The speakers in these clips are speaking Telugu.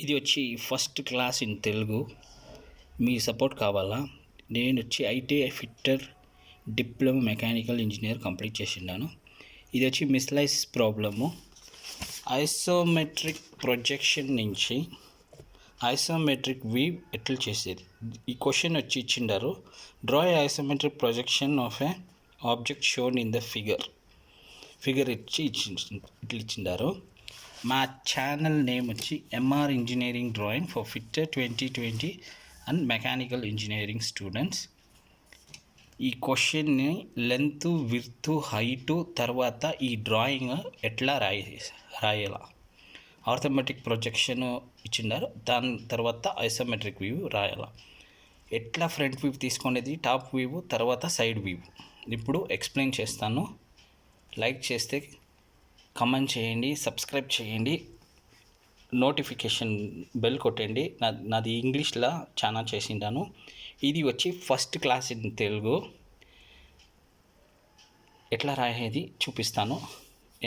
ఇది వచ్చి first class in Telugu. Me support కావాలా? నేను వచ్చి ITI fitter diploma mechanical engineer complete చేసినాను. ఇది వచ్చి మిస్లైస్ ప్రాబ్లము. ఐసోమెట్రిక్ ప్రొజెక్షన్ నుంచి ఐసోమెట్రిక్ వీవ్ ఎట్లా చేసేది. ఈ క్వశ్చన్ వచ్చి ఇచ్చిండారు. Draw A isometric projection of A object shown in the figure ఇట్లా ఇచ్చిండారు. మా ఛానల్ నేమ్ వచ్చి MR engineering drawing for fitter 2020 and mechanical engineering students. ఈ క్వశ్చన్ని లెంత్, విడ్త్, హైటు, తర్వాత ఈ డ్రాయింగ్ ఎట్లా రాయాలా. ఆర్థోమెట్రిక్ ప్రొజెక్షన్ ఇచ్చిండారు. దాని తర్వాత ఐసోమెట్రిక్ వ్యూ రాయాలా. ఎట్లా ఫ్రంట్ వ్యూ తీసుకునేది, టాప్ వ్యూ, తర్వాత సైడ్ వ్యూ. ఇప్పుడు ఎక్స్ప్లెయిన్ చేస్తాను. లైక్ చేస్తే కమెంట్ చేయండి, సబ్స్క్రైబ్ చేయండి, నోటిఫికేషన్ బెల్ కొట్టండి. నాది ఇంగ్లీష్లో చాలా చేసిండాను. ఇది వచ్చి ఫస్ట్ క్లాస్ ఇన్ తెలుగు. ఎట్లా రాయేది చూపిస్తాను.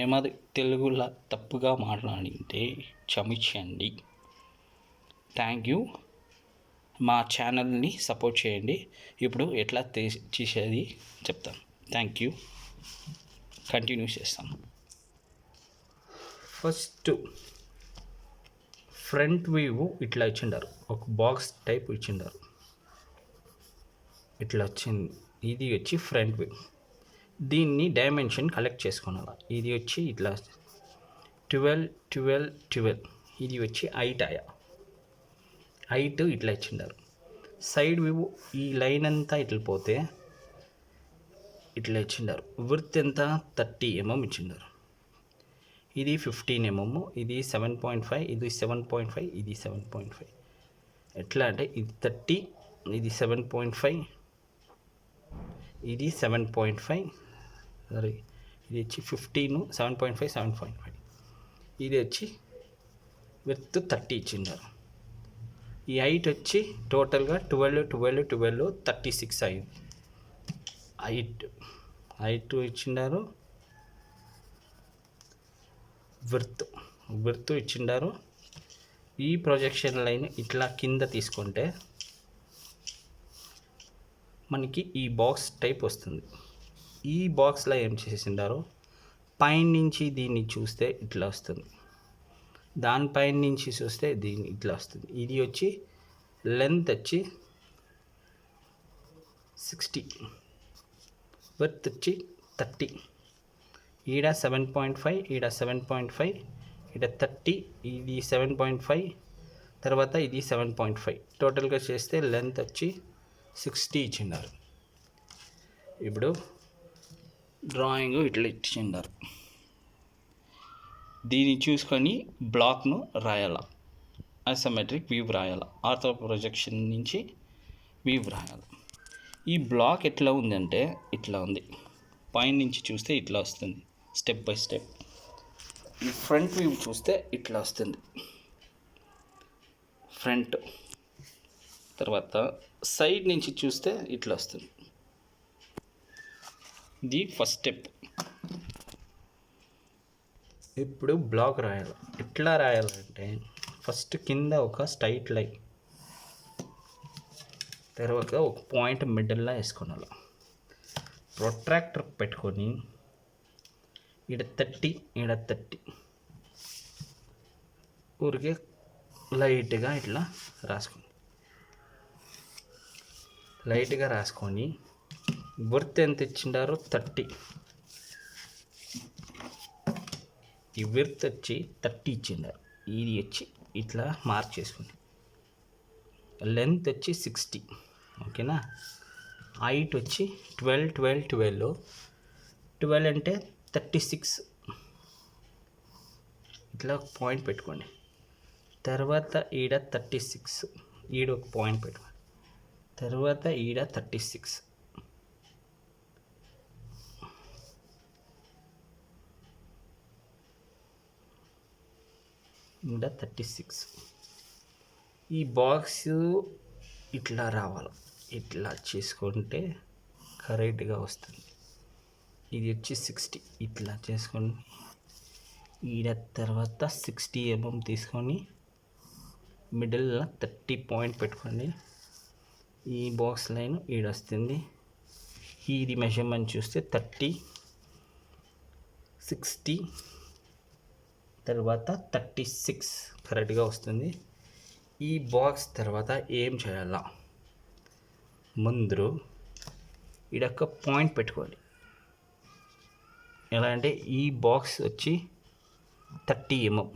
ఏమాది తెలుగులో తప్పుగా మాట్లాడింటే క్షమించండి. Thank you. మా ఛానల్ని సపోర్ట్ చేయండి. ఇప్పుడు ఎట్లా చేసేది చెప్తాను. Thank you. కంటిన్యూ చేస్తాను. ఫస్ట్ ఫ్రంట్ వ్యూ ఇట్లా ఇచ్చిండారు. ఒక బాక్స్ టైప్ ఇచ్చిండారు. ఇట్లా వచ్చింది. ఇది వచ్చి ఫ్రంట్ వ్యూ. దీన్ని డైమెన్షన్ కలెక్ట్ చేసుకోవాలి. ఇది వచ్చి ఇట్లా 12, 12, 12. ఇది వచ్చి హైట్ ఇట్లా ఇచ్చిండారు. సైడ్ వ్యూ ఈ లైన్ అంతా ఇట్లా పోతే ఇట్లా ఇచ్చిండారు. విడ్త్ ఎంత 30 mm ఇచ్చిండారు. ఇది 15 mm, ఇది 7.5, ఇది 7.5, ఇది 7.5. ఎట్లా అంటే ఇది 30, ఇది 7.5, ఇది 7.5, సారీ ఇది వచ్చి 15, 7.5, 7.5. ఇది వచ్చి విడ్త్ 30 ఇచ్చిండారు. ఈ హైట్ వచ్చి టోటల్గా 12, 12, 12, 36 అయింది. హైట్ ఇచ్చిండారు. విడ్త్ ఇచ్చిండారు. ఈ ప్రొజెక్షన్ లైన్ ఇట్లా కింద తీసుకుంటే మనకి ఈ బాక్స్ టైప్ వస్తుంది. ఈ బాక్స్లో ఏం చేసిండారో పైన నుంచి దీన్ని చూస్తే ఇట్లా వస్తుంది, దానిపైన నుంచి చూస్తే దీన్ని ఇట్లా వస్తుంది. ఇది వచ్చి లెంత్ వచ్చి 60, విడ్త్ వచ్చి 30. ఈడ 7.5, ఈడ 7.5, ఈడ 30, ఇది 7.5, తర్వాత ఇది 7.5. టోటల్గా చేస్తే లెంత్ వచ్చి 60 ఇచ్చిన్నారు. ఇప్పుడు డ్రాయింగ్ ఇట్లా ఇచ్చిన్నారు. దీన్ని చూసుకొని బ్లాక్ను రాయాల. ఐసోమెట్రిక్ వ్యూ రాయాల. ఆర్థో ప్రొజెక్షన్ నుంచి వ్యూ రాయాలి. ఈ బ్లాక్ ఎట్లా ఉందంటే ఇట్లా ఉంది. పైన నుంచి చూస్తే ఇట్లా వస్తుంది, స్టెప్ బై స్టెప్. ఈ ఫ్రంట్ వ్యూ చూస్తే ఇట్లా వస్తుంది, ఫ్రంట్. తర్వాత సైడ్ నుంచి చూస్తే ఇట్లా వస్తుంది. ఇది ఫస్ట్ స్టెప్. ఇప్పుడు బ్లాక్ రాయాలి. ఎట్లా రాయాలంటే ఫస్ట్ కింద ఒక స్ట్రైట్ లైన్, తర్వాత ఒక పాయింట్ మిడిల్లో వేసుకోవాలి. ప్రొట్రాక్టర్ పెట్టుకొని ఈడ 30, ఈడ 30 ఊరికే లైట్గా ఇట్లా రాసుకొని విడ్త్ ఎంత ఇచ్చిండారో 30. ఈ విడ్త్ వచ్చి 30 ఇచ్చిండారు. ఇది వచ్చి ఇట్లా మార్క్ చేసుకుని లెంత్ వచ్చి 60. ఓకేనా. హైట్ వచ్చి 12, 12, 12. 12 అంటే 36. ఇట్లా పాయింట్ పెట్టుకోండి. తర్వాత ఈడ 36, ఈడ ఒక పాయింట్ పెట్టుకోండి. తర్వాత ఈడ 36. ఈడ 36. ఈ బాక్స్ ఇట్లా రావాలి. ఇట్లా చేసుకుంటే కరెక్ట్గా వస్తుంది. ఇది వచ్చి 60. ఇట్లా చేసుకొని ఈడ తర్వాత 60 mm తీసుకొని మిడిల్ 30 పాయింట్ పెట్టుకోండి. ఈ బాక్స్ లైన్ ఈడొస్తుంది. ఇది మెజర్మెంట్ చూస్తే 30, 60 తర్వాత 36 కరెక్ట్గా వస్తుంది. ఈ బాక్స్ తర్వాత ఏం చేయాలా, ముందు ఈడొక్క పాయింట్ పెట్టుకోవాలి. ఎలా అంటే ఈ బాక్స్ వచ్చి 30 mm,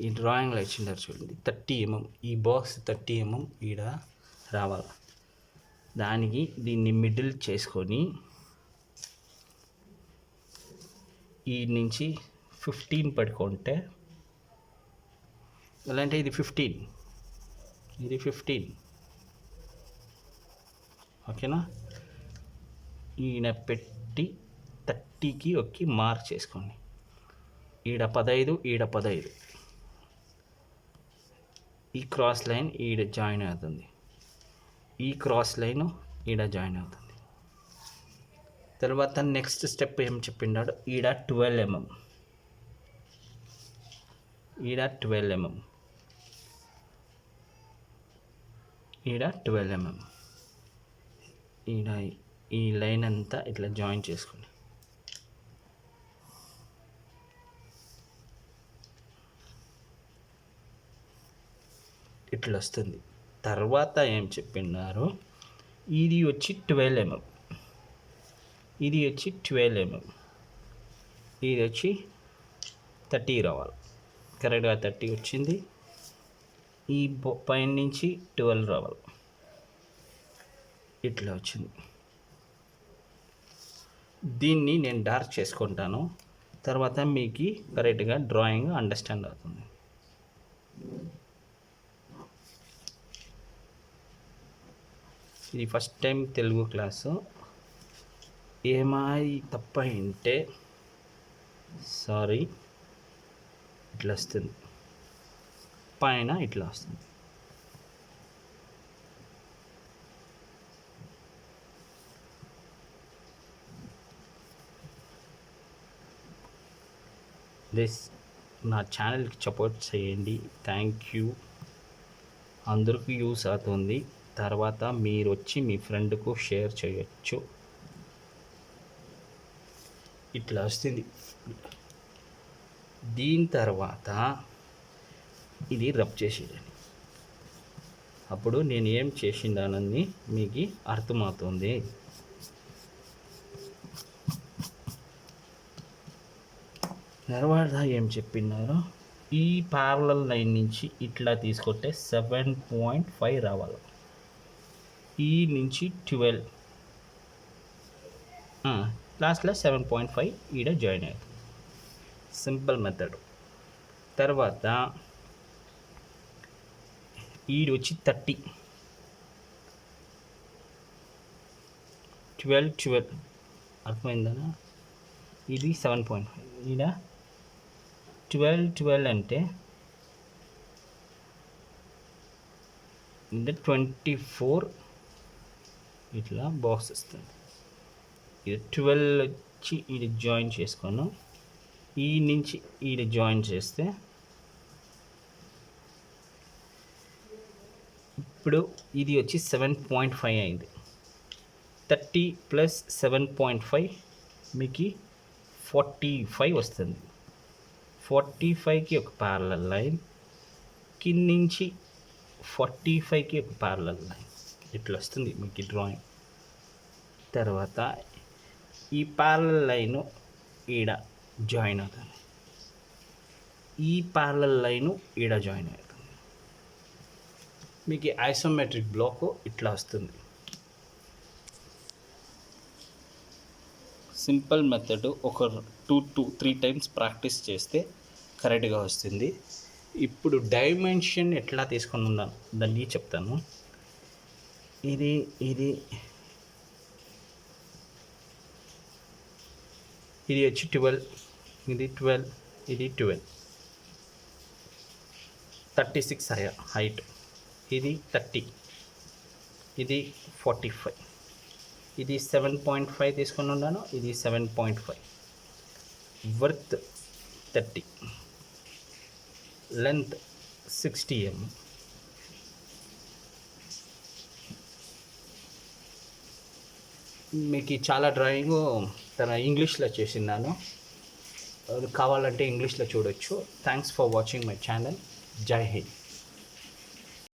ఈ డ్రాయింగ్లో ఇచ్చిండారు చూడండి 30 mm, ఈ బాక్స్ 30 mm ఈడ రావాలి. దానికి దీన్ని మిడిల్ చేసుకొని ఈ నుంచి 15 పడుకుంటే, ఎలా అంటే ఇది 15, ఇది 15, ఓకేనా. ఈయన పెట్టి 30కి ఒక్కి మార్క్ చేసుకోండి. ఈడ 15, ఈడ 15, ఈ క్రాస్ లైన్ ఈడ జాయిన్ అవుతుంది, ఈ క్రాస్ లైన్ ఈడ జాయిన్ అవుతుంది. తర్వాత నెక్స్ట్ స్టెప్ ఏం చెప్పిండాడు, ఈడ 12 mm, ఈడ 12 mm, ఈడ 12 mm, ఈడ ఈ లైన్ అంతా ఇట్లా జాయిన్ చేసుకోండి. ఇట్లా వస్తుంది. తర్వాత ఏం చెప్పినారు, ఇది వచ్చి 12 mm, ఇది వచ్చి 12 mm, ఇది వచ్చి 30 రావాలి. కరెక్ట్గా 30 వచ్చింది. ఈ పైన నుంచి 12 రావాలి. ఇట్లా వచ్చింది. దీన్ని నేను డార్క్ చేసుకుంటాను, తర్వాత మీకు కరెక్ట్గా డ్రాయింగ్ అండర్స్టాండ్ అవుతుంది. ఇది ఫస్ట్ టైం తెలుగు క్లాసు. ఏమై తప్ప ఉంటే సారీ. ఇట్లా వస్తుంది, పైన ఇట్లా వస్తుంది. నా ఛానల్కి సపోర్ట్ చేయండి. Thank you. అందరికీ యూస్ అవుతుంది. తర్వాత మీరు వచ్చి మీ ఫ్రెండ్కు షేర్ చేయొచ్చు. ఇట్లా వస్తుంది. దీని తర్వాత ఇది రబ్ చేసేయండి. అప్పుడు నేను ఏం చేసిండానని మీకు అర్థమవుతుంది. తర్వాత ఏం చెప్పినారో, ఈ ప్యారలల్ లైన్ నుంచి ఇట్లా తీసుకుంటే 7.5 రావాలి. ఈ నుంచి 12, లాస్ట్లో 7.5 ఈడ జాయిన్ అవుతుంది. Simple method. తర్వాత ఈడ వచ్చి 30, 12 అర్థమైందా. ఇది 7.5, ఈడ 12 అంటే అంటే 24 ఇట్లా బాక్స్ వస్తుంది. ఇది 12 వచ్చి ఇది జాయిన్ చేసుకోను. ఈ నుంచి ఈడ జాయిన్ చేస్తే ఇప్పుడు ఇది వచ్చి 7.5 అయింది. 30 + 7.5 మీకు 45 వస్తుంది. 45కి ఒక ప్యారలల్ లైన్, కింద నుంచి 45కి ఒక ప్యారలల్ లైన్. ఇట్లా వస్తుంది మీకు డ్రాయింగ్. తర్వాత ఈ ప్యారలల్ లైను ఈడ జాయిన్ అవుతుంది, ఈ ప్యారలల్ లైను ఈడ జాయిన్ అవుతుంది. మీకు ఐసోమెట్రిక్ బ్లాక్ ఇట్లా వస్తుంది. Simple method. ఒక 2 to 3 టైమ్స్ ప్రాక్టీస్ చేస్తే కరెక్ట్గా వస్తుంది. ఇప్పుడు డైమెన్షన్ ఎట్లా తీసుకొని ఉన్నాను దాన్ని చెప్తాను. ఇది ఇది ఇది వచ్చి 12, ఇది 12, ఇది 12, 36 హైట్, ఇది 30, ఇది 45, ఇది 7.5 తీసుకొని ఉన్నాను, ఇది 7.5, వర్త్ 30, లెంత్ 60 మీకు చాలా డ్రాయింగ్ తన ఇంగ్లీష్లో చేసినాను, కావాలంటే ఇంగ్లీష్లో చూడొచ్చు. Thanks for watching my channel. జై హింద్.